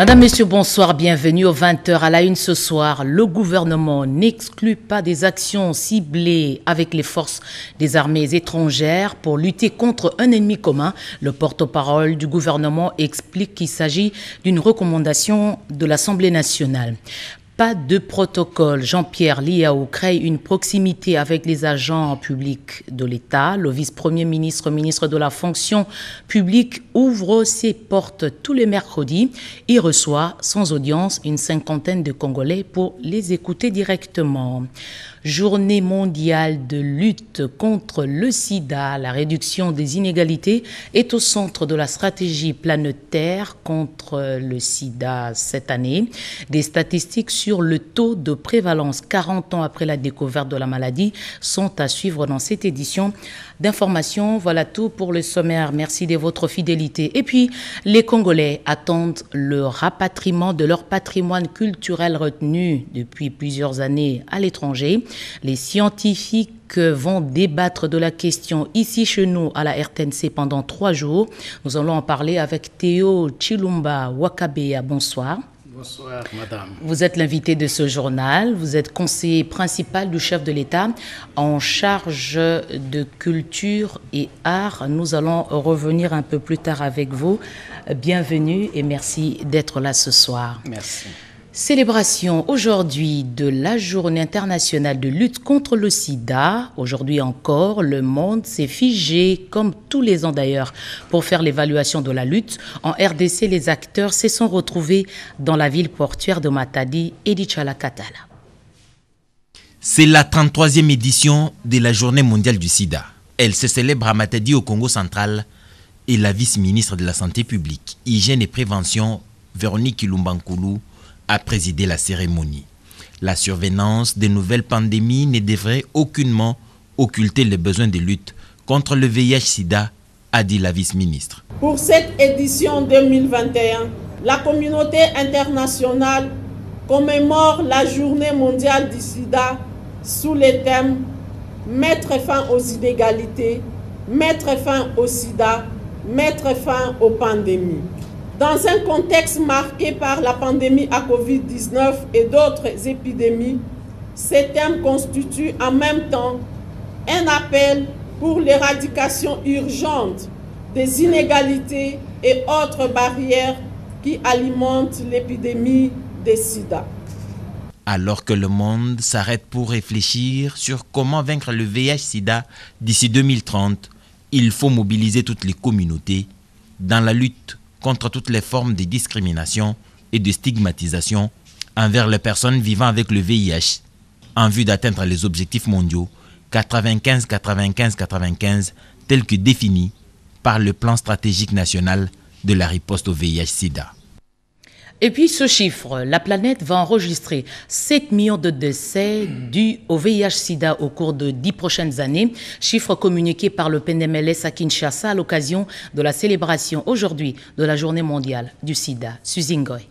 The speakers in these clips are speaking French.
Madame, Messieurs, bonsoir, bienvenue aux 20h à la une ce soir. Le gouvernement n'exclut pas des actions ciblées avec les forces des armées étrangères pour lutter contre un ennemi commun. Le porte-parole du gouvernement explique qu'il s'agit d'une recommandation de l'Assemblée nationale. Pas de protocole. Jean-Pierre Liao crée une proximité avec les agents publics de l'État. Le vice-premier ministre, ministre de la fonction publique, ouvre ses portes tous les mercredis. Il reçoit sans audience une cinquantaine de Congolais pour les écouter directement. Journée mondiale de lutte contre le sida. La réduction des inégalités est au centre de la stratégie planétaire contre le sida cette année. Des statistiques sur le taux de prévalence 40 ans après la découverte de la maladie sont à suivre dans cette édition d'information. Voilà tout pour le sommaire. Merci de votre fidélité. Et puis, les Congolais attendent le rapatriement de leur patrimoine culturel retenu depuis plusieurs années à l'étranger. Les scientifiques vont débattre de la question ici chez nous à la RTNC pendant 3 jours. Nous allons en parler avec Théo Chilumba Wakabea. Bonsoir. Bonsoir, madame. Vous êtes l'invité de ce journal. Vous êtes conseiller principal du chef de l'État en charge de culture et art. Nous allons revenir un peu plus tard avec vous. Bienvenue et merci d'être là ce soir. Merci. Célébration aujourd'hui de la Journée internationale de lutte contre le sida. Aujourd'hui encore, le monde s'est figé, comme tous les ans d'ailleurs, pour faire l'évaluation de la lutte. En RDC, les acteurs se sont retrouvés dans la ville portuaire de Matadi et d'Ichala-Katala. C'est la 33e édition de la Journée mondiale du sida. Elle se célèbre à Matadi au Congo central et la vice-ministre de la Santé publique, Hygiène et Prévention, Véronique Kilumbankoulou, a présidé la cérémonie. La survenance des nouvelles pandémies ne devrait aucunement occulter les besoins de lutte contre le VIH-Sida, a dit la vice-ministre. Pour cette édition 2021, la communauté internationale commémore la Journée mondiale du sida sous les thèmes « Mettre fin aux inégalités, mettre fin au sida, mettre fin aux pandémies ». Dans un contexte marqué par la pandémie à Covid-19 et d'autres épidémies, ces thèmes constituent en même temps un appel pour l'éradication urgente des inégalités et autres barrières qui alimentent l'épidémie des sida. Alors que le monde s'arrête pour réfléchir sur comment vaincre le VIH-Sida d'ici 2030, il faut mobiliser toutes les communautés dans la lutte contre toutes les formes de discrimination et de stigmatisation envers les personnes vivant avec le VIH en vue d'atteindre les objectifs mondiaux 95-95-95 tels que définis par le plan stratégique national de la riposte au VIH-Sida. Et puis ce chiffre, la planète va enregistrer 7 millions de décès dus au VIH-Sida au cours de 10 prochaines années. Chiffre communiqué par le PNMLS à Kinshasa à l'occasion de la célébration aujourd'hui de la Journée mondiale du Sida. Suzy Ngoy.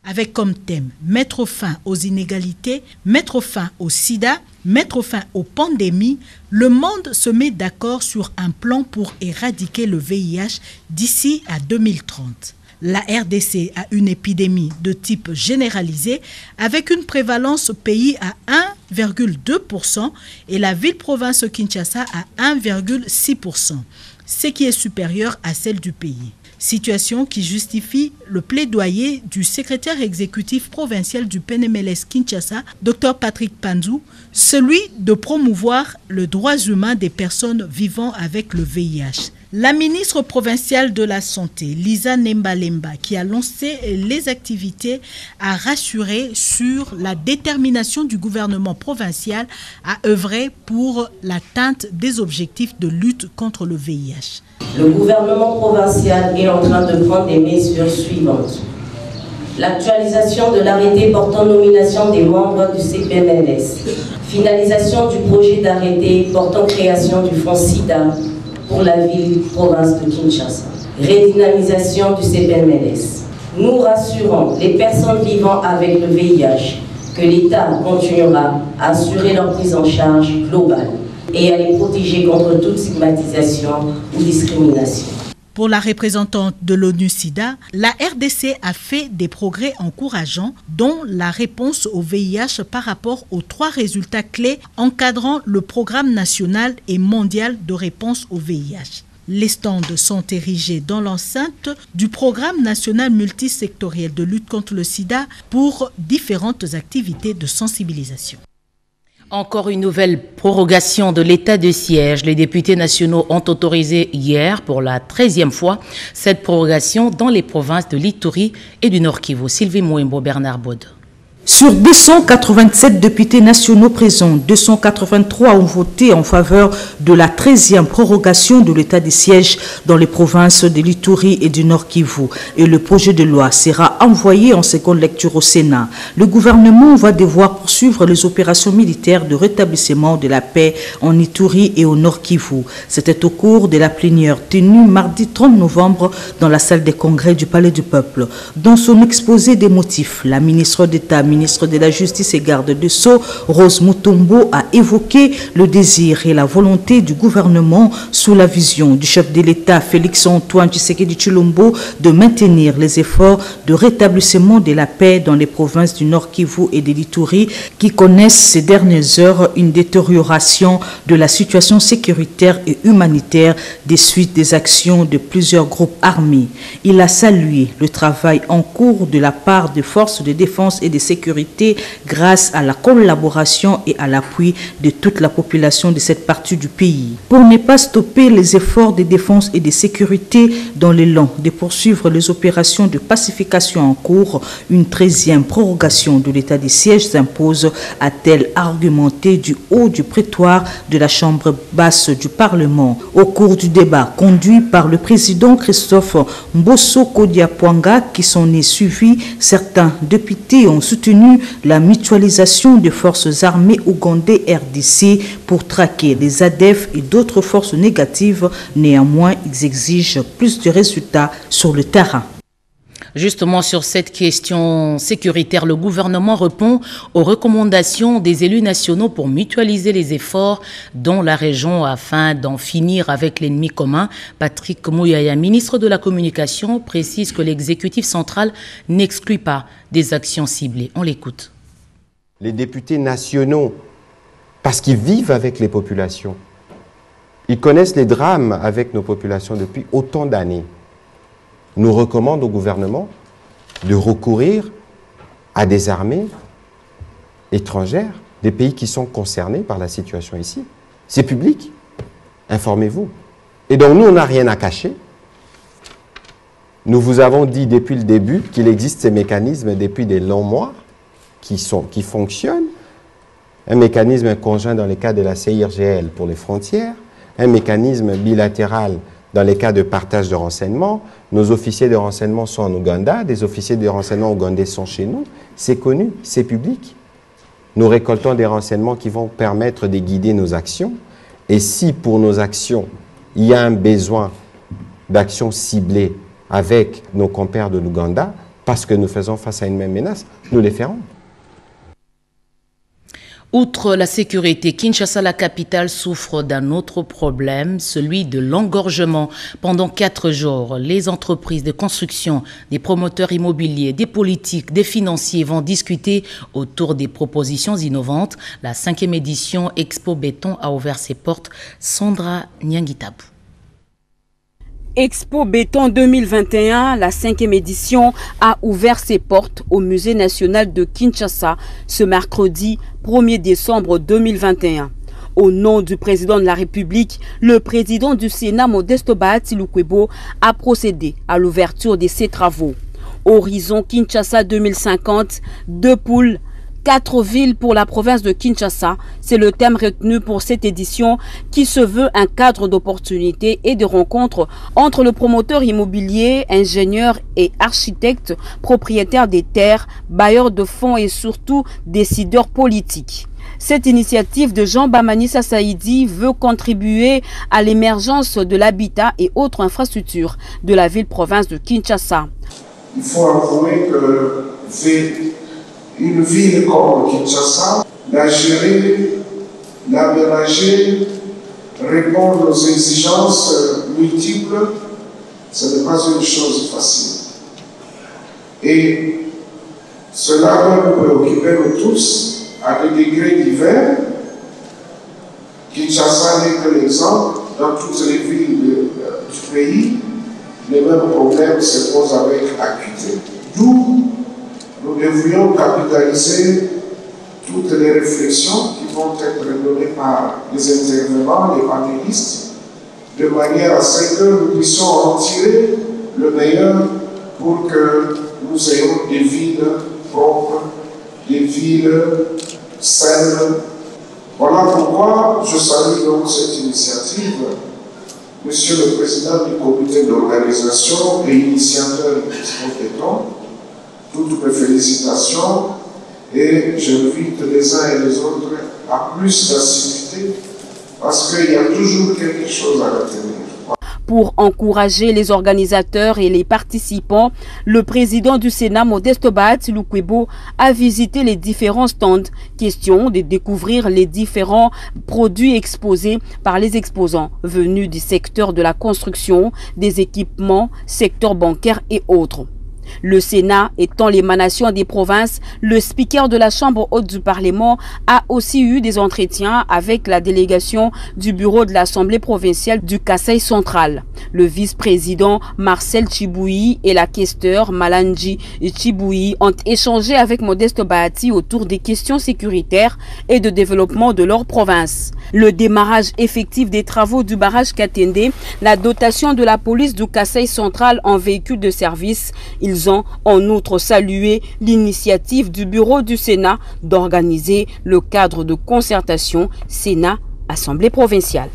Avec comme thème mettre fin aux inégalités, mettre fin au sida, mettre fin aux pandémies, le monde se met d'accord sur un plan pour éradiquer le VIH d'ici à 2030. La RDC a une épidémie de type généralisé avec une prévalence au pays à 1,2% et la ville-province Kinshasa à 1,6%, ce qui est supérieur à celle du pays. Situation qui justifie le plaidoyer du secrétaire exécutif provincial du PNMLS Kinshasa, Dr Patrick Panzou, celui de promouvoir les droits humains des personnes vivant avec le VIH. La ministre provinciale de la Santé, Lisa Nembalemba, qui a lancé les activités, a rassuré sur la détermination du gouvernement provincial à œuvrer pour l'atteinte des objectifs de lutte contre le VIH. Le gouvernement provincial est en train de prendre des mesures suivantes. L'actualisation de l'arrêté portant nomination des membres du CPMLS. Finalisation du projet d'arrêté portant création du fonds SIDA pour la ville-province de Kinshasa. Redynamisation du CPMLS. Nous rassurons les personnes vivant avec le VIH que l'État continuera à assurer leur prise en charge globale et à les protéger contre toute stigmatisation ou discrimination. Pour la représentante de l'ONU-SIDA, la RDC a fait des progrès encourageants, dont la réponse au VIH par rapport aux 3 résultats clés encadrant le programme national et mondial de réponse au VIH. Les stands sont érigés dans l'enceinte du programme national multisectoriel de lutte contre le sida pour différentes activités de sensibilisation. Encore une nouvelle prorogation de l'état de siège. Les députés nationaux ont autorisé hier, pour la 13e fois, cette prorogation dans les provinces de l'Ituri et du Nord Kivu. Sylvie Mouimbo, Bernard Baude. Sur 287 députés nationaux présents, 283 ont voté en faveur de la 13e prorogation de l'état de siège dans les provinces de l'Ituri et du Nord Kivu. Et le projet de loi sera envoyé en seconde lecture au Sénat. Le gouvernement va devoir poursuivre les opérations militaires de rétablissement de la paix en Ituri et au Nord Kivu. C'était au cours de la plénière tenue mardi 30 novembre dans la salle des congrès du Palais du Peuple. Dans son exposé des motifs, la ministre d'État, ministre de la Justice et garde de Sceaux, Rose Mutombo, a évoqué le désir et la volonté du gouvernement sous la vision du chef de l'État, Félix-Antoine Tshisekedi Tshilombo, de maintenir les efforts de rétablissement de la paix dans les provinces du Nord Kivu et de l'Ituri qui connaissent ces dernières heures une détérioration de la situation sécuritaire et humanitaire des suites des actions de plusieurs groupes armés. Il a salué le travail en cours de la part des forces de défense et de sécurité grâce à la collaboration et à l'appui de toute la population de cette partie du pays. Pour ne pas stopper les efforts de défense et de sécurité dans l'élan de poursuivre les opérations de pacification en cours, une 13e prorogation de l'état de siège s'impose, a-t-elle argumenté du haut du prétoire de la Chambre basse du Parlement. Au cours du débat conduit par le président Christophe Mbosso Kodiapwanga qui s'en est suivi, certains députés ont soutenu la mutualisation des forces armées ougandais RDC pour traquer les ADF et d'autres forces négatives. Néanmoins, ils exigent plus de résultats sur le terrain. Justement, sur cette question sécuritaire, le gouvernement répond aux recommandations des élus nationaux pour mutualiser les efforts dans la région afin d'en finir avec l'ennemi commun. Patrick Mouyaya, ministre de la Communication, précise que l'exécutif central n'exclut pas des actions ciblées. On l'écoute. Les députés nationaux, parce qu'ils vivent avec les populations, ils connaissent les drames avec nos populations depuis autant d'années, nous recommande au gouvernement de recourir à des armées étrangères, des pays qui sont concernés par la situation ici. C'est public, informez-vous. Et donc nous, on n'a rien à cacher. Nous vous avons dit depuis le début qu'il existe ces mécanismes depuis des longs mois qui fonctionnent. Un mécanisme conjoint dans le cas de la CIRGL pour les frontières, un mécanisme bilatéral dans les cas de partage de renseignements. Nos officiers de renseignement sont en Ouganda, des officiers de renseignement ougandais sont chez nous. C'est connu, c'est public. Nous récoltons des renseignements qui vont permettre de guider nos actions. Et si pour nos actions, il y a un besoin d'actions ciblées avec nos compères de l'Ouganda, parce que nous faisons face à une même menace, nous les ferons. Outre la sécurité, Kinshasa, la capitale, souffre d'un autre problème, celui de l'engorgement. Pendant 4 jours, les entreprises de construction, des promoteurs immobiliers, des politiques, des financiers vont discuter autour des propositions innovantes. La 5e édition Expo Béton a ouvert ses portes. Sandra Nyangitabou. Expo Béton 2021, la 5e édition, a ouvert ses portes au Musée national de Kinshasa ce mercredi 1er décembre 2021. Au nom du président de la République, le président du Sénat, Modesto Bahati Lukwebo, a procédé à l'ouverture de ces travaux. Horizon Kinshasa 2050, 2 poules, 4 villes pour la province de Kinshasa, c'est le thème retenu pour cette édition qui se veut un cadre d'opportunités et de rencontres entre le promoteur immobilier, ingénieur et architecte, propriétaires des terres, bailleurs de fonds et surtout décideurs politiques. Cette initiative de Jean Bamanissa Saïdi veut contribuer à l'émergence de l'habitat et autres infrastructures de la ville-province de Kinshasa. Il faut avouer que une ville comme Kinshasa, la gérer, l'aménager, répondre aux exigences multiples Ce n'est pas une chose facile. Et cela doit nous préoccuper nous tous à des degrés divers. Kinshasa n'est que l'exemple. Dans toutes les villes du pays, les mêmes problèmes se posent avec acuité. D'où nous devrions capitaliser toutes les réflexions qui vont être données par les intervenants, les panélistes, de manière à ce que nous puissions en tirer le meilleur pour que nous ayons des villes propres, des villes saines. Voilà pourquoi je salue donc cette initiative. Monsieur le Président du comité d'organisation et initiateur du compétent, toutes mes félicitations et j'invite les uns et les autres à plus d'assiduité parce qu'il y a toujours quelque chose à retenir. Pour encourager les organisateurs et les participants, le président du Sénat, Modeste Bahati Lukwebo, a visité les différents stands. Question de découvrir les différents produits exposés par les exposants venus du secteur de la construction, des équipements, secteur bancaire et autres. Le Sénat étant l'émanation des provinces, le speaker de la Chambre haute du Parlement a aussi eu des entretiens avec la délégation du bureau de l'Assemblée provinciale du Kasaï central. Le vice-président Marcel Chiboui et la questeur Malanji Chiboui ont échangé avec Modeste Bahati autour des questions sécuritaires et de développement de leur province. Le démarrage effectif des travaux du barrage Katende, la dotation de la police du Kasaï central en véhicules de service. Ils ont en outre salué l'initiative du bureau du Sénat d'organiser le cadre de concertation Sénat-Assemblée provinciale.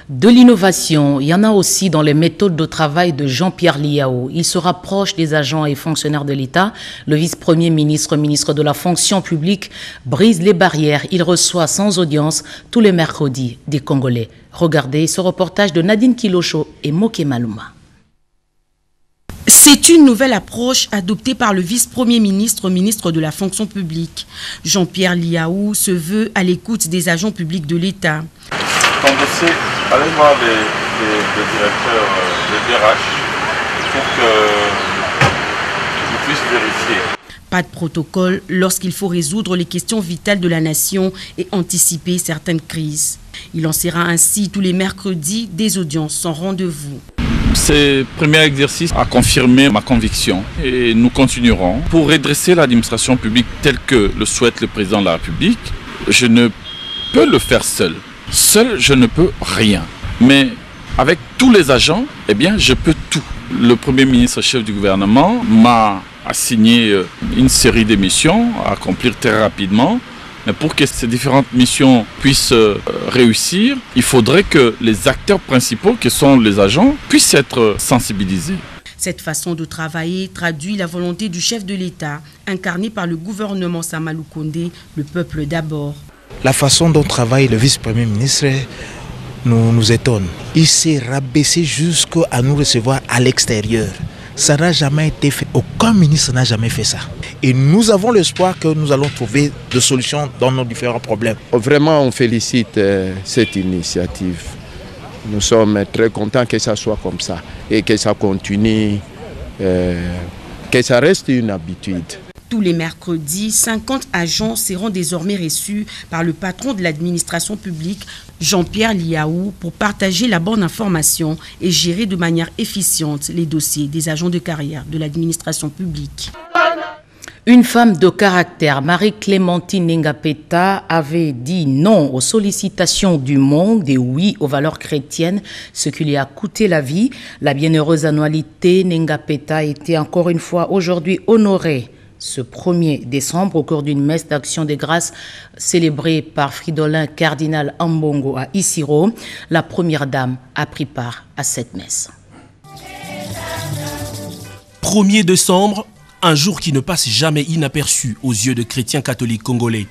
De l'innovation, il y en a aussi dans les méthodes de travail de Jean-Pierre Liao. Il se rapproche des agents et fonctionnaires de l'État. Le vice-premier ministre, ministre de la fonction publique, brise les barrières. Il reçoit sans audience tous les mercredis des Congolais. Regardez ce reportage de Nadine Kilocho et Moke Maluma. C'est une nouvelle approche adoptée par le vice-premier ministre, ministre de la fonction publique. Jean-Pierre Liao se veut à l'écoute des agents publics de l'État. Ton dossier, allez voir les directeurs des DRH pour que vous puissiez vérifier. Pas de protocole lorsqu'il faut résoudre les questions vitales de la nation et anticiper certaines crises. Il lancera ainsi tous les mercredis des audiences sans rendez-vous. Ce premier exercice a confirmé ma conviction et nous continuerons. Pour redresser l'administration publique telle que le souhaite le président de la République, je ne peux le faire seul. Seul, je ne peux rien. Mais avec tous les agents, eh bien, je peux tout. Le Premier ministre chef du gouvernement m'a assigné une série de missions à accomplir très rapidement. Mais pour que ces différentes missions puissent réussir, il faudrait que les acteurs principaux, qui sont les agents, puissent être sensibilisés. Cette façon de travailler traduit la volonté du chef de l'État, incarné par le gouvernement Samalou Kondé, le peuple d'abord. La façon dont travaille le vice-premier ministre nous étonne. Il s'est rabaissé jusqu'à nous recevoir à l'extérieur. Ça n'a jamais été fait. Aucun ministre n'a jamais fait ça. Et nous avons l'espoir que nous allons trouver des solutions dans nos différents problèmes. Vraiment, on félicite cette initiative. Nous sommes très contents que ça soit comme ça et que ça continue, que ça reste une habitude. Tous les mercredis, 50 agents seront désormais reçus par le patron de l'administration publique, Jean-Pierre Liao, pour partager la bonne information et gérer de manière efficiente les dossiers des agents de carrière de l'administration publique. Une femme de caractère, Marie-Clémentine Nengapeta, avait dit non aux sollicitations du monde et oui aux valeurs chrétiennes, ce qui lui a coûté la vie. La bienheureuse annualité Nengapeta a été encore une fois aujourd'hui honorée ce 1er décembre au cours d'une messe d'action des grâces célébrée par Fridolin Cardinal Ambongo à Isiro. La première dame a pris part à cette messe. 1er décembre, un jour qui ne passe jamais inaperçu aux yeux de chrétiens catholiques congolais.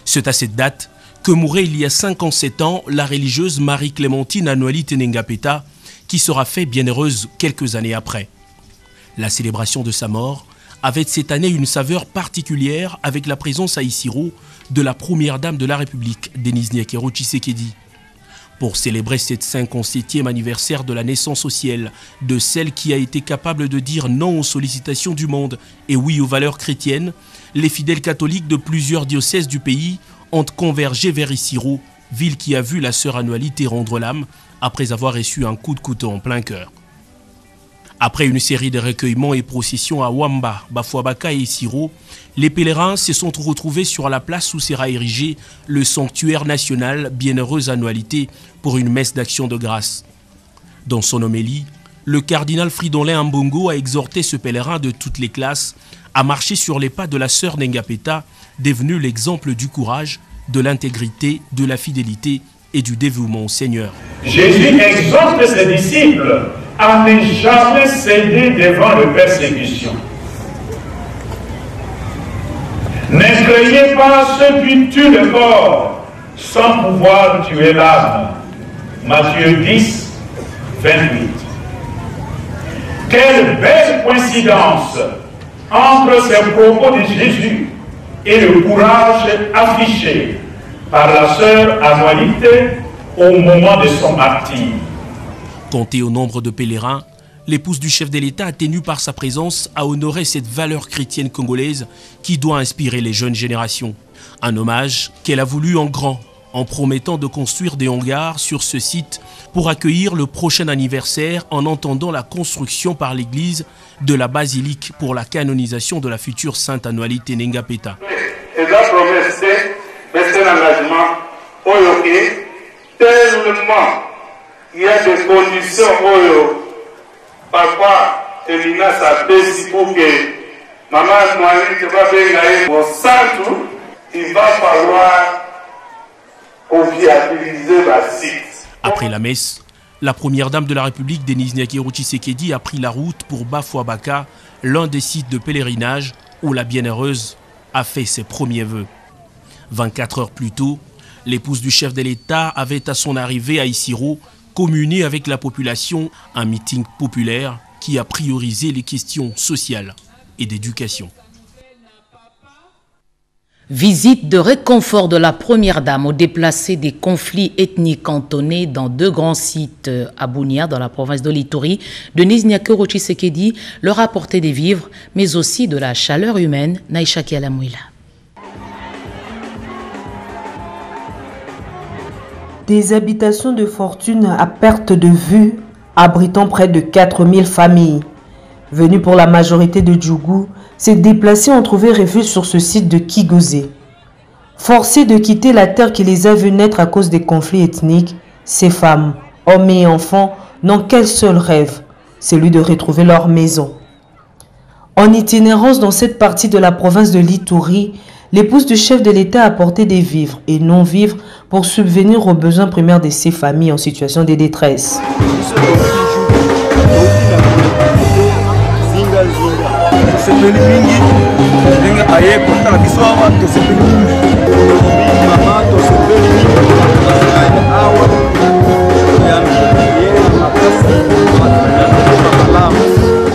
C'est à cette date que mourait il y a 57 ans la religieuse Marie-Clémentine Annualité Nengapeta, qui sera faite bienheureuse quelques années après. La célébration de sa mort avait cette année une saveur particulière avec la présence à Isiro de la première dame de la République, Denise Nyakero Tshisekedi. Pour célébrer cette 57e anniversaire de la naissance au ciel de celle qui a été capable de dire non aux sollicitations du monde et oui aux valeurs chrétiennes, les fidèles catholiques de plusieurs diocèses du pays ont convergé vers Isiro, ville qui a vu la sœur Annualité rendre l'âme après avoir reçu un coup de couteau en plein cœur. Après une série de recueillements et processions à Wamba, Bafuabaka et Isiro, les pèlerins se sont retrouvés sur la place où sera érigé le sanctuaire national Bienheureuse Annualité pour une messe d'action de grâce. Dans son homélie, le cardinal Fridolin Ambongo a exhorté ce pèlerin de toutes les classes à marcher sur les pas de la sœur Nengapeta, devenue l'exemple du courage, de l'intégrité, de la fidélité et du dévouement au Seigneur. Jésus exhorte ses disciples à ne jamais céder devant les persécutions. Ne craignez pas ceux qui tuent le corps sans pouvoir tuer l'âme. Matthieu 10, 28. Quelle belle coïncidence entre ces propos de Jésus et le courage affiché par la sœur Annualité au moment de son martyre. Comptée au nombre de pèlerins, l'épouse du chef de l'État a tenu par sa présence à honorer cette valeur chrétienne congolaise qui doit inspirer les jeunes générations. Un hommage qu'elle a voulu en grand, en promettant de construire des hangars sur ce site pour accueillir le prochain anniversaire en entendant la construction par l'Église de la basilique pour la canonisation de la future sainte Annualité Nengapeta. Et la promesse, c'est un engagement tellement il y a des conditions papa et Lina s'appelle pour que maman Annualité va venir au centre, il va falloir viabiliser la site. Après la messe, la première dame de la République, Denise Nyakero Tshisekedi, a pris la route pour Bafuabaka, l'un des sites de pèlerinage où la bienheureuse a fait ses premiers vœux. 24 heures plus tôt, l'épouse du chef de l'État avait à son arrivée à Isiro communié avec la population un meeting populaire qui a priorisé les questions sociales et d'éducation. Visite de réconfort de la première dame aux déplacés des conflits ethniques cantonnés dans 2 grands sites à Bunia, dans la province de l'Ituri. Denise Nyakero Tshisekedi leur a apporté des vivres, mais aussi de la chaleur humaine. Naïcha Kialamouila. Des habitations de fortune à perte de vue, abritant près de 4000 familles. Venus pour la majorité de Djougou, ces déplacés ont trouvé refuge sur ce site de Kigozé. Forcés de quitter la terre qui les a vus naître à cause des conflits ethniques, ces femmes, hommes et enfants, n'ont qu'un seul rêve, celui de retrouver leur maison. En itinérance dans cette partie de la province de l'Ituri, l'épouse du chef de l'État a apporté des vivres et non-vivres pour subvenir aux besoins primaires de ces familles en situation de détresse.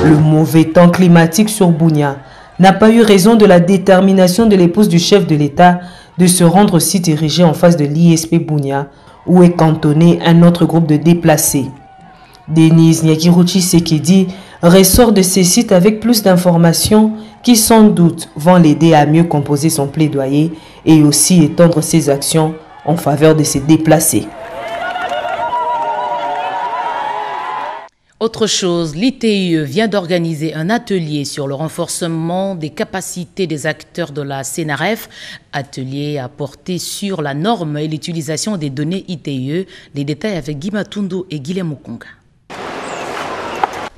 Le mauvais temps climatique sur Bunia n'a pas eu raison de la détermination de l'épouse du chef de l'État de se rendre au site érigé en face de l'ISP Bunia, où est cantonné un autre groupe de déplacés. Denise Nyakero Tshisekedi ressort de ces sites avec plus d'informations qui sans doute vont l'aider à mieux composer son plaidoyer et aussi étendre ses actions en faveur de ces déplacés. Autre chose, l'ITIE vient d'organiser un atelier sur le renforcement des capacités des acteurs de la CNRF. Atelier à porter sur la norme et l'utilisation des données ITIE. Les détails avec Guy Matundo et Guilhem Okonga.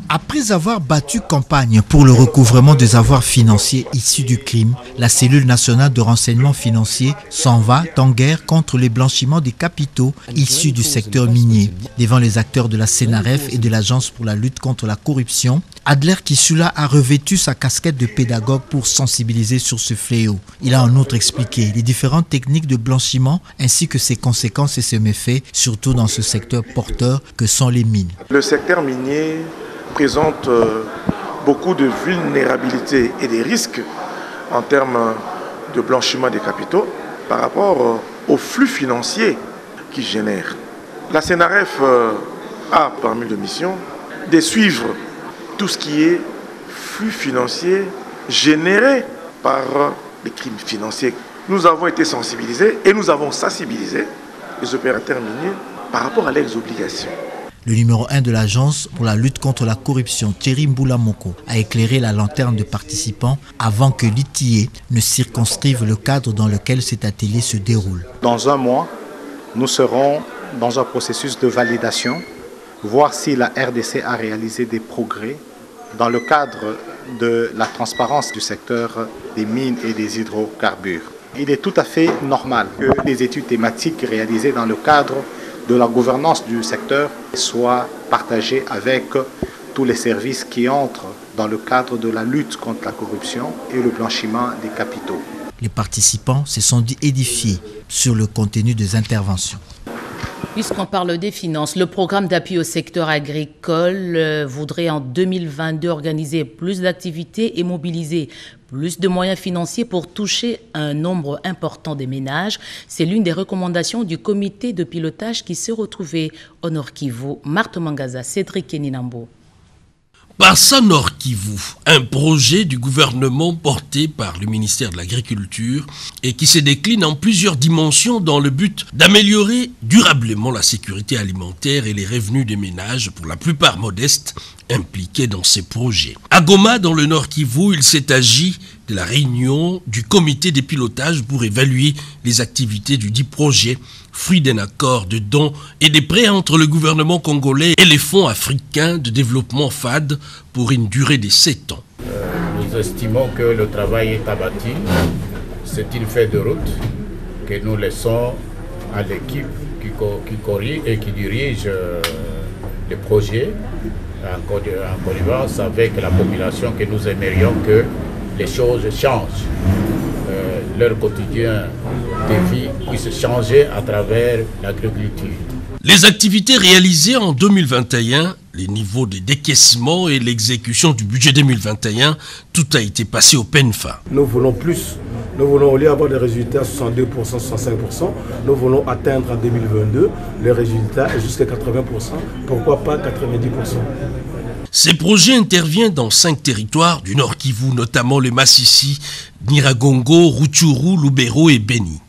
Après avoir battu campagne pour le recouvrement des avoirs financiers issus du crime, la cellule nationale de renseignement financier s'en va en guerre contre les blanchiments des capitaux issus du secteur minier. Devant les acteurs de la CNRF et de l'Agence pour la lutte contre la corruption, Adler Kissula a revêtu sa casquette de pédagogue pour sensibiliser sur ce fléau. Il a en outre expliqué les différentes techniques de blanchiment ainsi que ses conséquences et ses méfaits, surtout dans ce secteur porteur que sont les mines. Le secteur minier présente beaucoup de vulnérabilités et des risques en termes de blanchiment des capitaux par rapport aux flux financiers qu'ils génèrent. La CNRF a parmi les missions de suivre tout ce qui est flux financiers générés par les crimes financiers. Nous avons été sensibilisés et nous avons sensibilisé les opérateurs miniers par rapport à leurs obligations. Le numéro 1 de l'agence pour la lutte contre la corruption, Thierry Mboulamoko, a éclairé la lanterne de participants avant que l'ITIE ne circonscrive le cadre dans lequel cet atelier se déroule. Dans un mois, nous serons dans un processus de validation, voir si la RDC a réalisé des progrès dans le cadre de la transparence du secteur des mines et des hydrocarbures. Il est tout à fait normal que les études thématiques réalisées dans le cadre de la gouvernance du secteur soient partagées avec tous les services qui entrent dans le cadre de la lutte contre la corruption et le blanchiment des capitaux. Les participants se sont dit édifiés sur le contenu des interventions. Puisqu'on parle des finances, le programme d'appui au secteur agricole voudrait en 2022 organiser plus d'activités et mobiliser plus de moyens financiers pour toucher un nombre important de ménages. C'est l'une des recommandations du comité de pilotage qui s'est retrouvé au Nord Kivu. Marthe Mangaza, Cédric Keninambo. Barça Nord Kivu, un projet du gouvernement porté par le ministère de l'Agriculture et qui se décline en plusieurs dimensions dans le but d'améliorer durablement la sécurité alimentaire et les revenus des ménages, pour la plupart modestes, impliqués dans ces projets. À Goma, dans le Nord Kivu, il s'est agi de la réunion du comité de pilotage pour évaluer les activités du dit projet, fruit d'un accord de dons et de prêts entre le gouvernement congolais et les fonds africains de développement FAD pour une durée de 7 ans. Nous estimons que le travail est abattu. C'est une feuille de route que nous laissons à l'équipe qui dirige le projet en connivence avec la population, que nous aimerions que les choses changent. Leur quotidien de vie puisse changer à travers l'agriculture. Les activités réalisées en 2021, les niveaux de décaissement et l'exécution du budget 2021, tout a été passé au PENFA. Nous voulons plus. Nous voulons, au lieu d'avoir des résultats à 62%, 65%, nous voulons atteindre en 2022 les résultats jusqu'à 80%. Pourquoi pas 90%? Ces projets interviennent dans 5 territoires du Nord Kivu, notamment le Massissi, Nyiragongo, Rutshuru, Lubero et Beni.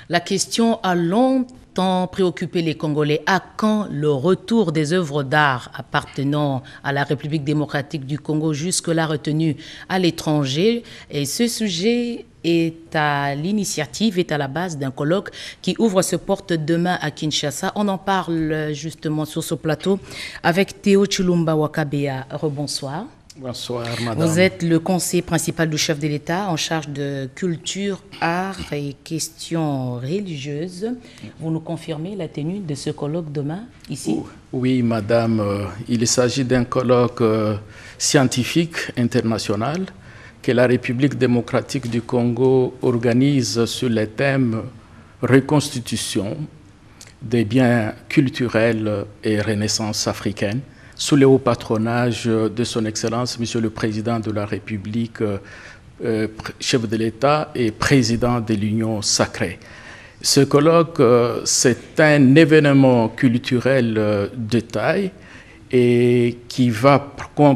La question a longtemps préoccupé les Congolais. À quand le retour des œuvres d'art appartenant à la République démocratique du Congo, jusque-là retenues à l'étranger? Et ce sujet est à l'initiative, est à la base d'un colloque qui ouvre ses portes demain à Kinshasa. On en parle justement sur ce plateau avec Théo Chilumba Wakabea. Rebonsoir. Bonsoir, madame. Vous êtes le conseiller principal du chef de l'État en charge de culture, art et questions religieuses. Vous nous confirmez la tenue de ce colloque demain, ici? Oui, madame. Il s'agit d'un colloque scientifique international que la République démocratique du Congo organise sur le thème reconstitution des biens culturels et renaissance africaine, sous le haut patronage de son Excellence, Monsieur le Président de la République, chef de l'État et président de l'Union sacrée. Ce colloque, c'est un événement culturel de taille et qui va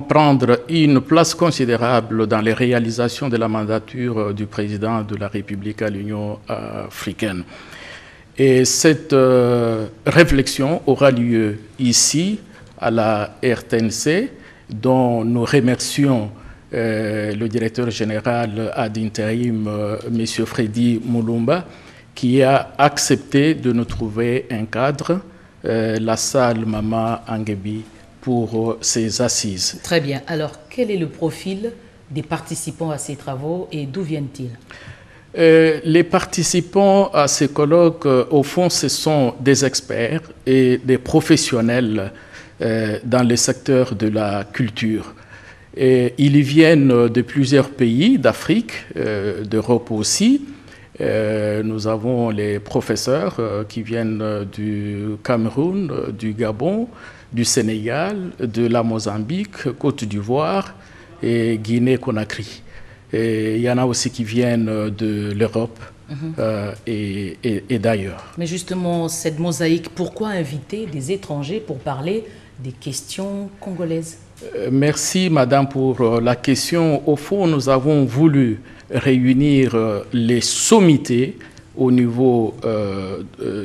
prendre une place considérable dans les réalisations de la mandature du président de la République à l'Union africaine. Et cette réflexion aura lieu ici, à la RTNC, dont nous remercions le directeur général ad intérim, M. Freddy Mulumba, qui a accepté de nous trouver un cadre, la salle Mama Angebi, pour ces assises. Très bien. Alors, quel est le profil des participants à ces travaux et d'où viennent-ils? Les participants à ces colloques, au fond, ce sont des experts et des professionnels dans le secteur de la culture. Et ils viennent de plusieurs pays d'Afrique, d'Europe aussi. Nous avons les professeurs qui viennent du Cameroun, du Gabon, du Sénégal, de la Mozambique, Côte d'Ivoire et Guinée-Conakry. Et il y en a aussi qui viennent de l'Europe, et d'ailleurs. Mais justement, cette mosaïque, pourquoi inviter des étrangers pour parler des questions congolaises? Merci Madame pour la question. Au fond, nous avons voulu réunir les sommités au niveau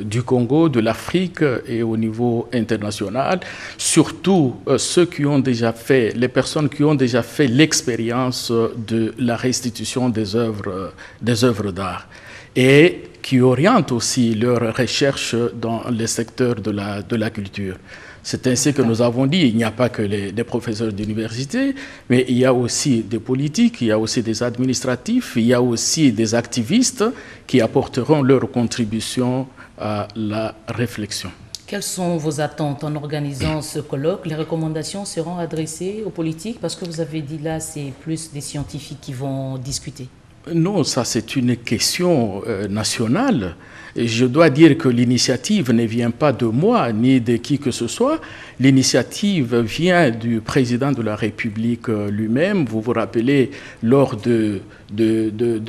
du Congo, de l'Afrique et au niveau international, surtout ceux qui ont déjà fait, les personnes qui ont déjà fait l'expérience de la restitution des œuvres d'art et qui orientent aussi leurs recherches dans les secteurs de la culture. C'est ainsi que nous avons dit, il n'y a pas que des professeurs d'université, mais il y a aussi des politiques, il y a aussi des administratifs, il y a aussi des activistes qui apporteront leur contribution à la réflexion. Quelles sont vos attentes en organisant ce colloque? Les recommandations seront adressées aux politiques parce que vous avez dit là, c'est plus des scientifiques qui vont discuter. Non, ça c'est une question nationale. Et je dois dire que l'initiative ne vient pas de moi ni de qui que ce soit. L'initiative vient du président de la République lui-même. Vous vous rappelez, lors de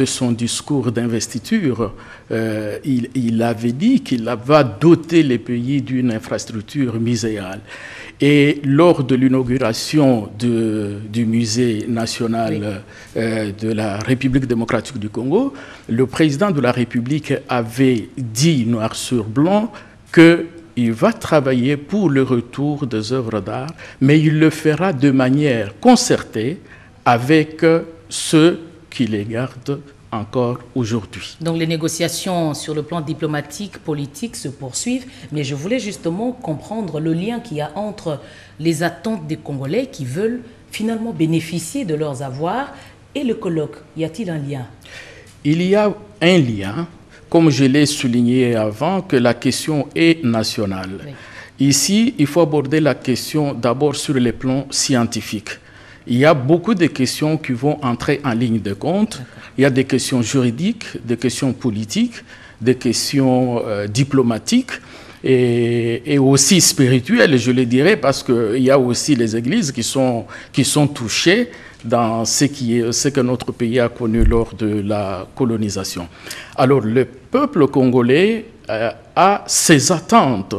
son discours d'investiture, il avait dit qu'il va doter les pays d'une infrastructure muséale. Et lors de l'inauguration du musée national de la République démocratique du Congo, le président de la République avait dit noir sur blanc qu'il va travailler pour le retour des œuvres d'art, mais il le fera de manière concertée avec ceux qui les gardent encore aujourd'hui. Donc les négociations sur le plan diplomatique, politique se poursuivent, mais je voulais justement comprendre le lien qu'il y a entre les attentes des Congolais qui veulent finalement bénéficier de leurs avoirs et le colloque. Y a-t-il un lien? Il y a un lien, comme je l'ai souligné avant, que la question est nationale. Oui. Ici, il faut aborder la question d'abord sur le plan scientifique. Il y a beaucoup de questions qui vont entrer en ligne de compte. Il y a des questions juridiques, des questions politiques, des questions diplomatiques et aussi spirituelles, je le dirais, parce qu'il y a aussi les églises qui sont touchées dans ce que notre pays a connu lors de la colonisation. Alors, le peuple congolais a ses attentes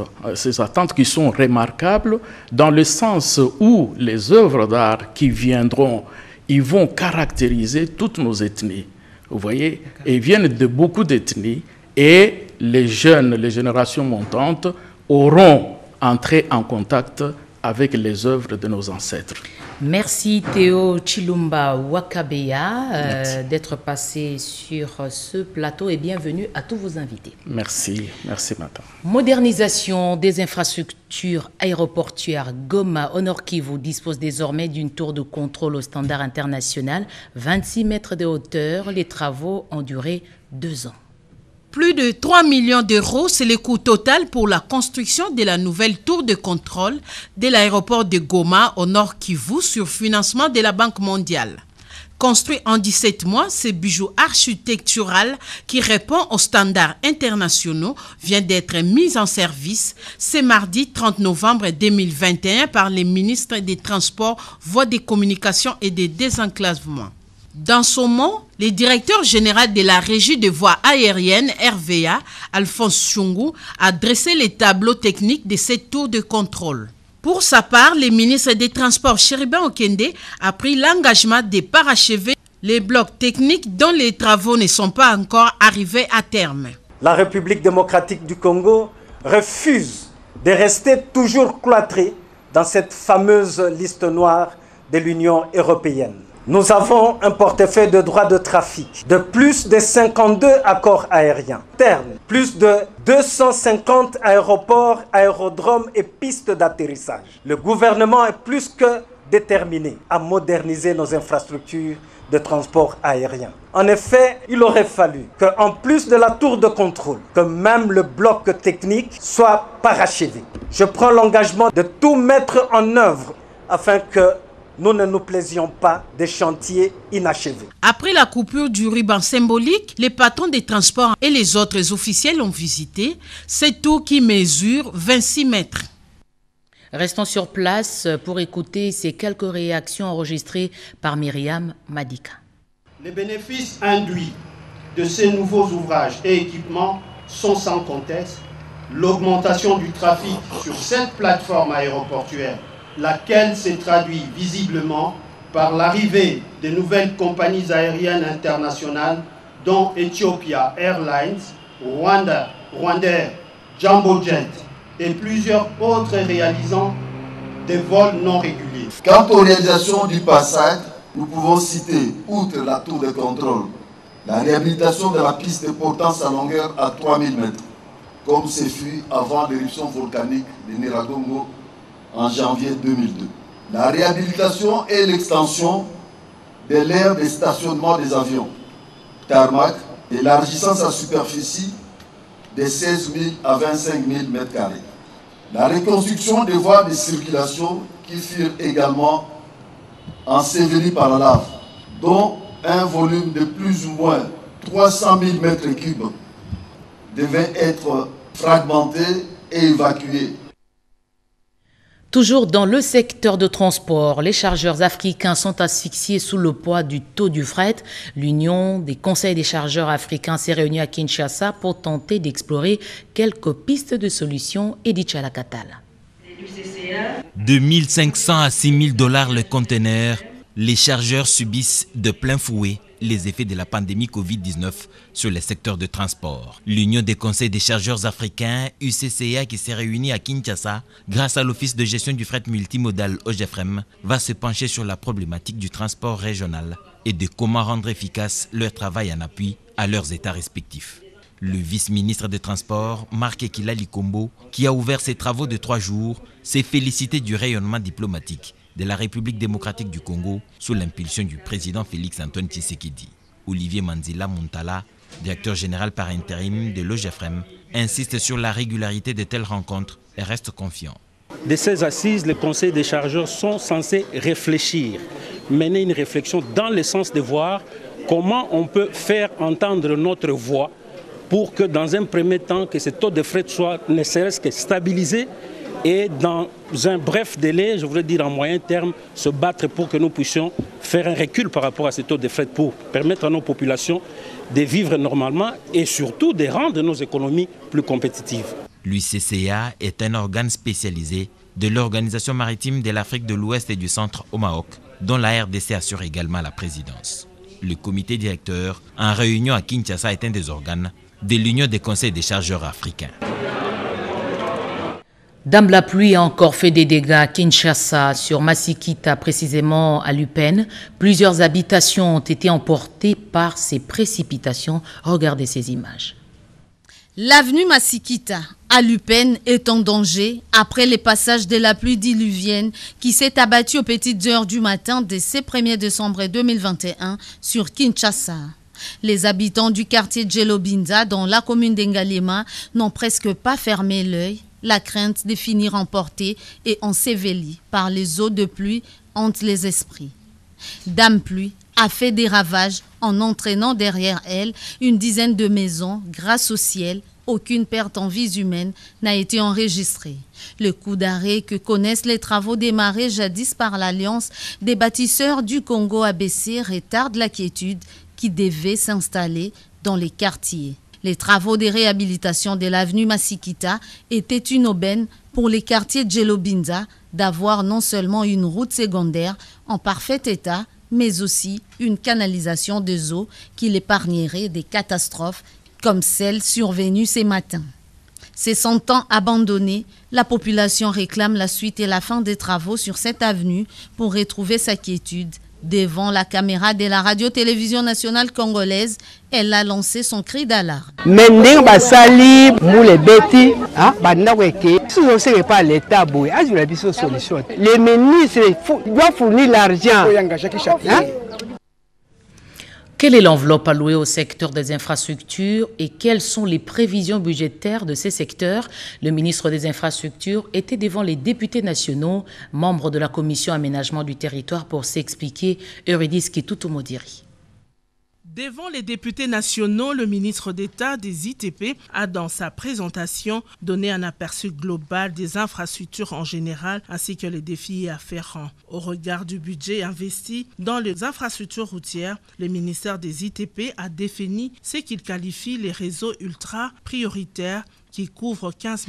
qui sont remarquables dans le sens où les œuvres d'art qui viendront, ils vont caractériser toutes nos ethnies. Vous voyez, ils viennent de beaucoup d'ethnies et les jeunes, les générations montantes auront entré en contact avec les œuvres de nos ancêtres. Merci Théo Chilumba Wakabeya d'être passé sur ce plateau et bienvenue à tous vos invités. Merci madame. Modernisation des infrastructures aéroportuaires. Goma au Nord Kivu dispose désormais d'une tour de contrôle au standard international, 26 mètres de hauteur. Les travaux ont duré 2 ans. Plus de 3 millions d'euros, c'est le coût total pour la construction de la nouvelle tour de contrôle de l'aéroport de Goma au Nord Kivu sur financement de la Banque mondiale. Construit en 17 mois, ce bijou architectural qui répond aux standards internationaux vient d'être mis en service ce mardi 30 novembre 2021 par les ministres des Transports, Voies des Communications et des Désenclavements. Dans son mot, le directeur général de la Régie des voies aériennes, RVA, Alphonse Chungu, a dressé les tableaux techniques de cette tour de contrôle. Pour sa part, le ministre des Transports, Chériban Okende, a pris l'engagement de parachever les blocs techniques dont les travaux ne sont pas encore arrivés à terme. La République démocratique du Congo refuse de rester toujours cloîtrée dans cette fameuse liste noire de l'Union européenne. Nous avons un portefeuille de droits de trafic de plus de 52 accords aériens, plus de 250 aéroports, aérodromes et pistes d'atterrissage. Le gouvernement est plus que déterminé à moderniser nos infrastructures de transport aérien. En effet, il aurait fallu qu'en plus de la tour de contrôle, que même le bloc technique soit parachevé. Je prends l'engagement de tout mettre en œuvre afin que nous ne nous plaisions pas des chantiers inachevés. Après la coupure du ruban symbolique, les patrons des transports et les autres officiels ont visité cette tour qui mesure 26 mètres. Restons sur place pour écouter ces quelques réactions enregistrées par Myriam Madika. Les bénéfices induits de ces nouveaux ouvrages et équipements sont sans conteste l'augmentation du trafic sur cette plateforme aéroportuaire, laquelle s'est traduite visiblement par l'arrivée de nouvelles compagnies aériennes internationales dont Ethiopia Airlines, Rwandair, Jumbo Jet et plusieurs autres réalisant des vols non réguliers. Quant aux réalisations du passage, nous pouvons citer, outre la tour de contrôle, la réhabilitation de la piste portant sa longueur à 3000 mètres, comme ce fut avant l'éruption volcanique de Nyiragongo en janvier 2002. La réhabilitation et l'extension de l'aire de stationnement des avions, tarmac, élargissant sa superficie de 16 000 à 25 000 m². La reconstruction des voies de circulation qui furent également ensevelies par la lave, dont un volume de plus ou moins 300 000 m3 devait être fragmenté et évacué. Toujours dans le secteur de transport, les chargeurs africains sont asphyxiés sous le poids du taux du fret. L'Union des conseils des chargeurs africains s'est réunie à Kinshasa pour tenter d'explorer quelques pistes de solutions. Edith Chalakatal. De 1 500 à 6 000 $ le conteneur, les chargeurs subissent de plein fouet les effets de la pandémie Covid-19 sur les secteurs de transport. L'Union des conseils des chargeurs africains, UCCA, qui s'est réunie à Kinshasa grâce à l'Office de gestion du fret multimodal OGFREM, va se pencher sur la problématique du transport régional et de comment rendre efficace leur travail en appui à leurs états respectifs. Le vice-ministre des Transports, Marc Ekila Likombo, qui a ouvert ses travaux de 3 jours, s'est félicité du rayonnement diplomatique de la République démocratique du Congo sous l'impulsion du président Félix-Antoine Tshisekedi. Olivier Manzila Muntala, directeur général par intérim de l'OGFREM, insiste sur la régularité de telles rencontres et reste confiant. De ces assises, les conseils des chargeurs sont censés réfléchir, mener une réflexion dans le sens de voir comment on peut faire entendre notre voix pour que dans un premier temps, que ce taux de fret soit ne serait-ce que stabilisé et dans un bref délai, je voudrais dire en moyen terme, se battre pour que nous puissions faire un recul par rapport à ces taux de fret pour permettre à nos populations de vivre normalement et surtout de rendre nos économies plus compétitives. L'UCCA est un organe spécialisé de l'Organisation maritime de l'Afrique de l'Ouest et du Centre au Maroc, dont la RDC assure également la présidence. Le comité directeur, en réunion à Kinshasa, est un des organes de l'Union des conseils des chargeurs africains. Dame la pluie a encore fait des dégâts à Kinshasa, sur Masikita, précisément à Lupène. Plusieurs habitations ont été emportées par ces précipitations. Regardez ces images. L'avenue Masikita à Lupène est en danger après le passage de la pluie diluvienne qui s'est abattue aux petites heures du matin de ce 1er décembre 2021 sur Kinshasa. Les habitants du quartier Djelobinza, dans la commune d'Engalema, n'ont presque pas fermé l'œil. La crainte de finir emportés et ensevelis par les eaux de pluie hante les esprits. Dame Pluie a fait des ravages en entraînant derrière elle une dizaine de maisons. Grâce au ciel, aucune perte en vies humaines n'a été enregistrée. Le coup d'arrêt que connaissent les travaux démarrés jadis par l'Alliance des bâtisseurs du Congo ABC retarde la quiétude qui devait s'installer dans les quartiers. Les travaux de réhabilitation de l'avenue Masikita étaient une aubaine pour les quartiers Djelobinza d'avoir non seulement une route secondaire en parfait état, mais aussi une canalisation des eaux qui l'épargnerait des catastrophes comme celle survenue ces matins. Se sentant abandonnée, la population réclame la suite et la fin des travaux sur cette avenue pour retrouver sa quiétude. Devant la caméra de la radio-télévision nationale congolaise, elle a lancé son cri d'alarme. Les ministres doivent fournir l'argent. Quelle est l'enveloppe allouée au secteur des infrastructures et quelles sont les prévisions budgétaires de ces secteurs? Le ministre des Infrastructures était devant les députés nationaux, membres de la commission aménagement du territoire, pour s'expliquer. Eurydice Kitutu Modiri. Devant les députés nationaux, le ministre d'État des ITP a dans sa présentation donné un aperçu global des infrastructures en général ainsi que les défis afférents. Au regard du budget investi dans les infrastructures routières, le ministère des ITP a défini ce qu'il qualifie les réseaux ultra prioritaires qui couvre 15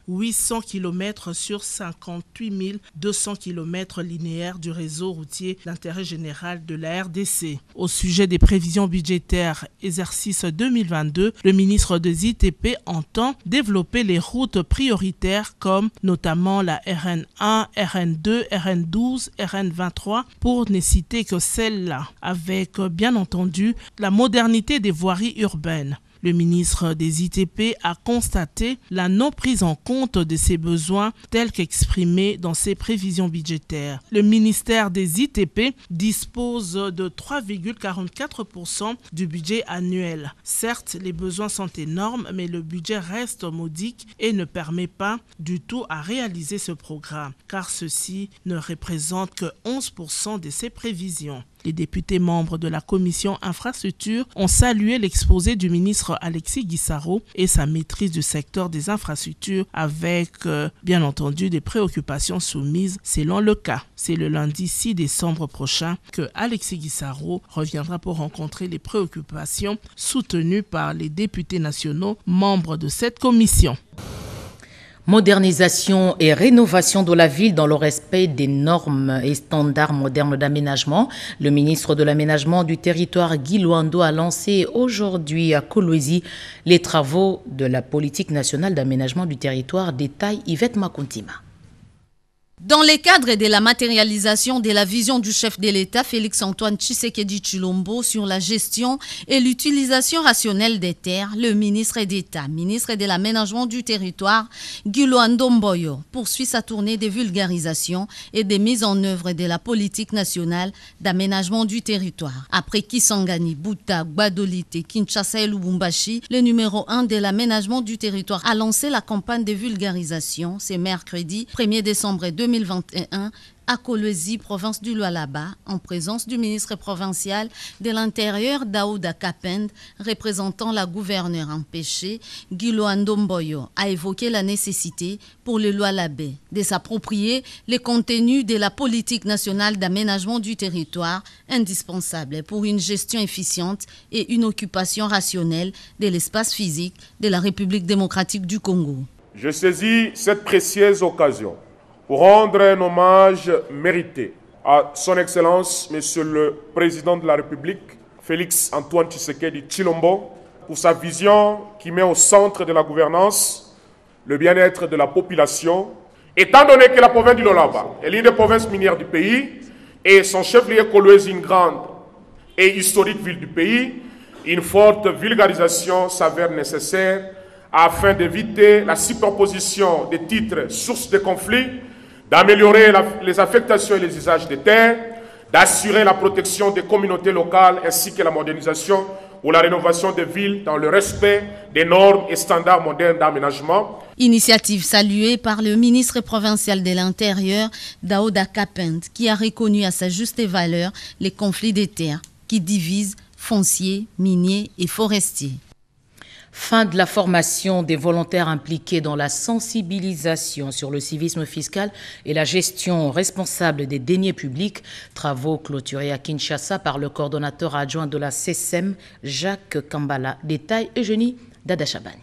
800 km sur 58 200 km linéaires du réseau routier d'intérêt général de la RDC. Au sujet des prévisions budgétaires exercice 2022, le ministre des ITP entend développer les routes prioritaires comme notamment la RN1, RN2, RN12, RN23 pour ne citer que celle-là, avec bien entendu la modernité des voiries urbaines. Le ministre des ITP a constaté la non prise en compte de ces besoins tels qu'exprimés dans ses prévisions budgétaires. Le ministère des ITP dispose de 3,44% du budget annuel. Certes, les besoins sont énormes, mais le budget reste modique et ne permet pas du tout à réaliser ce programme, car ceci ne représente que 11% de ses prévisions. Les députés membres de la commission infrastructure ont salué l'exposé du ministre Alexis Guissaro et sa maîtrise du secteur des infrastructures avec, bien entendu, des préoccupations soumises selon le cas. C'est le lundi 6 décembre prochain que Alexis Guissaro reviendra pour rencontrer les préoccupations soutenues par les députés nationaux membres de cette commission. Modernisation et rénovation de la ville dans le respect des normes et standards modernes d'aménagement. Le ministre de l'Aménagement du territoire, Guy Luando, a lancé aujourd'hui à Kolwezi les travaux de la politique nationale d'aménagement du territoire. Détail Yvette Makontima. Dans le cadre de la matérialisation de la vision du chef de l'État, Félix-Antoine Tshisekedi Tshilombo, sur la gestion et l'utilisation rationnelle des terres, le ministre d'État, ministre de l'Aménagement du territoire, Guy Luando Mboyo, poursuit sa tournée de vulgarisation et de mise en œuvre de la politique nationale d'aménagement du territoire. Après Kisangani, Buta, Gbadolite, Kinshasa et Lubumbashi, le numéro 1 de l'aménagement du territoire a lancé la campagne de vulgarisation ce mercredi 1er décembre 2021 à Kolwezi, province du Lualaba, en présence du ministre provincial de l'Intérieur Daouda Kapend, représentant la gouverneure empêchée, Guy Luando Mboyo, a évoqué la nécessité pour le Lualabais de s'approprier les contenus de la politique nationale d'aménagement du territoire, indispensable pour une gestion efficiente et une occupation rationnelle de l'espace physique de la République démocratique du Congo. Je saisis cette précieuse occasion pour rendre un hommage mérité à son Excellence, Monsieur le Président de la République, Félix-Antoine Tshisekedi Tshilombo, pour sa vision qui met au centre de la gouvernance le bien-être de la population. Étant donné que la province du Lualaba est l'une des provinces minières du pays et son chef-lieu Kolwezi, une grande et historique ville du pays, une forte vulgarisation s'avère nécessaire afin d'éviter la superposition des titres sources de conflits, d'améliorer les affectations et les usages des terres, d'assurer la protection des communautés locales ainsi que la modernisation ou la rénovation des villes dans le respect des normes et standards modernes d'aménagement. Initiative saluée par le ministre provincial de l'Intérieur, Daouda Kapend, qui a reconnu à sa juste valeur les conflits des terres qui divisent fonciers, miniers et forestiers. Fin de la formation des volontaires impliqués dans la sensibilisation sur le civisme fiscal et la gestion responsable des deniers publics. Travaux clôturés à Kinshasa par le coordonnateur adjoint de la CESEM, Jacques Kambala. Détail Eugénie Dadachabani.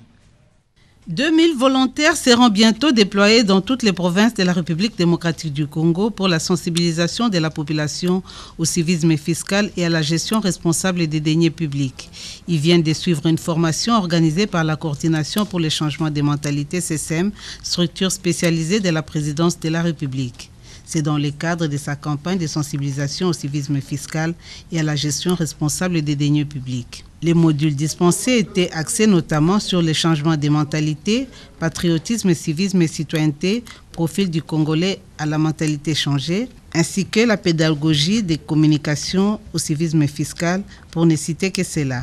2000 volontaires seront bientôt déployés dans toutes les provinces de la République démocratique du Congo pour la sensibilisation de la population au civisme fiscal et à la gestion responsable des deniers publics. Ils viennent de suivre une formation organisée par la Coordination pour les changements des mentalités CESEM, structure spécialisée de la présidence de la République. C'est dans le cadre de sa campagne de sensibilisation au civisme fiscal et à la gestion responsable des deniers publics. Les modules dispensés étaient axés notamment sur les changements des mentalités, patriotisme, civisme et citoyenneté, profil du Congolais à la mentalité changée, ainsi que la pédagogie des communications au civisme fiscal, pour ne citer que cela.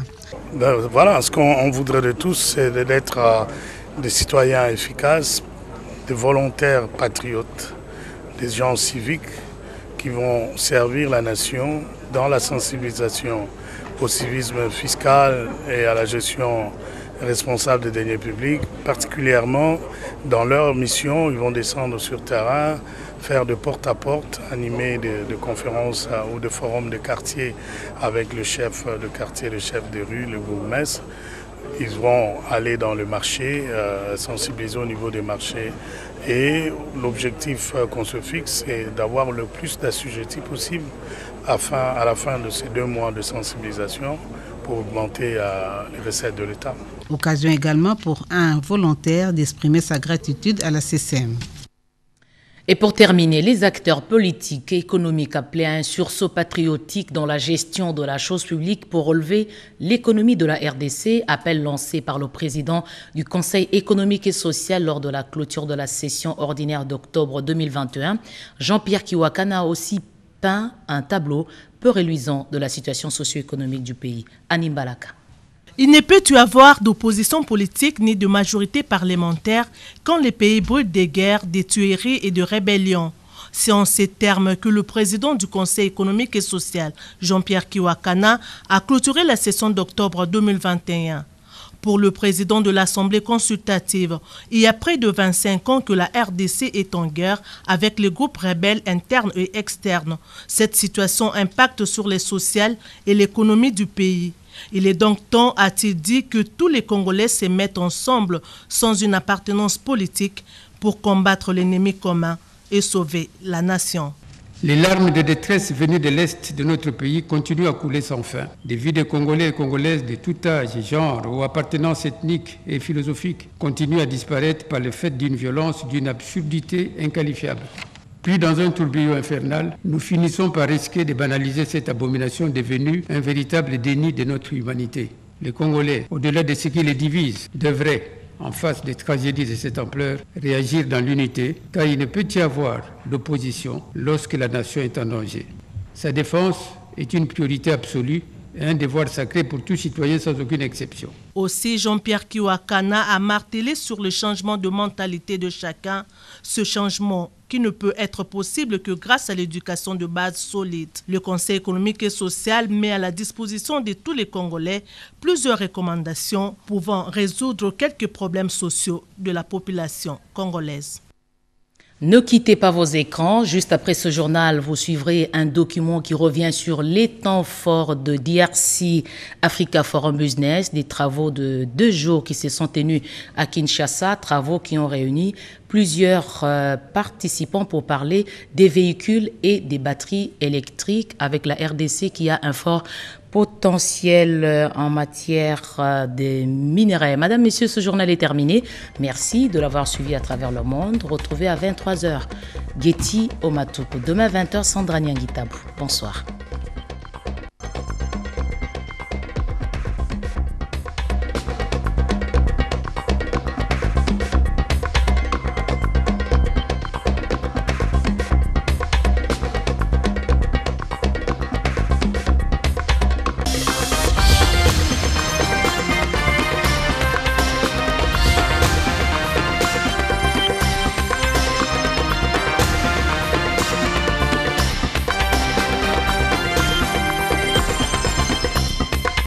Voilà, ce qu'on voudrait de tous, c'est d'être des citoyens efficaces, des volontaires patriotes, des gens civiques qui vont servir la nation dans la sensibilisation au civisme fiscal et à la gestion responsable des deniers publics. Particulièrement dans leur mission, ils vont descendre sur terrain, faire de porte-à-porte, animer de conférences ou de forums de quartier avec le chef de quartier, le chef de rue, le bourgmestre. Ils vont aller dans le marché, sensibiliser au niveau des marchés. Et l'objectif qu'on se fixe, c'est d'avoir le plus d'assujettis possible à la fin de ces 2 mois de sensibilisation pour augmenter les recettes de l'État. Occasion également pour un volontaire d'exprimer sa gratitude à la CCM. Et pour terminer, les acteurs politiques et économiques appelaient à un sursaut patriotique dans la gestion de la chose publique pour relever l'économie de la RDC, appel lancé par le président du Conseil économique et social lors de la clôture de la session ordinaire d'octobre 2021. Jean-Pierre Kiwakana a aussi peint un tableau peu reluisant de la situation socio-économique du pays. Annie Balaka. Il ne peut y avoir d'opposition politique ni de majorité parlementaire quand les pays brûlent des guerres, des tueries et de rébellions. C'est en ces termes que le président du Conseil économique et social, Jean-Pierre Kiwakana, a clôturé la session d'octobre 2021. Pour le président de l'Assemblée consultative, il y a près de 25 ans que la RDC est en guerre avec les groupes rebelles internes et externes. Cette situation impacte sur les sociales et l'économie du pays. Il est donc temps, a-t-il dit, que tous les Congolais se mettent ensemble sans une appartenance politique pour combattre l'ennemi commun et sauver la nation. Les larmes de détresse venues de l'Est de notre pays continuent à couler sans fin. Des vies de Congolais et Congolaises de tout âge, genre ou appartenance ethnique et philosophique continuent à disparaître par le fait d'une violence, d'une absurdité inqualifiable. Puis dans un tourbillon infernal, nous finissons par risquer de banaliser cette abomination devenue un véritable déni de notre humanité. Les Congolais, au-delà de ce qui les divise, devraient, en face des tragédies de cette ampleur, réagir dans l'unité, car il ne peut y avoir d'opposition lorsque la nation est en danger. Sa défense est une priorité absolue et un devoir sacré pour tout citoyen sans aucune exception. Aussi, Jean-Pierre Kiwakana a martelé sur le changement de mentalité de chacun, ce changement qui ne peut être possible que grâce à l'éducation de base solide. Le Conseil économique et social met à la disposition de tous les Congolais plusieurs recommandations pouvant résoudre quelques problèmes sociaux de la population congolaise. Ne quittez pas vos écrans. Juste après ce journal, vous suivrez un document qui revient sur les temps forts de DRC Africa Forum Business, des travaux de 2 jours qui se sont tenus à Kinshasa, travaux qui ont réuni plusieurs participants pour parler des véhicules et des batteries électriques avec la RDC qui a un fort potentiel en matière de minerais. Madame, Messieurs, ce journal est terminé. Merci de l'avoir suivi à travers le monde. Retrouvez à 23h Getty Omatuku. Demain 20h, Sandra Nyangitabou. Bonsoir.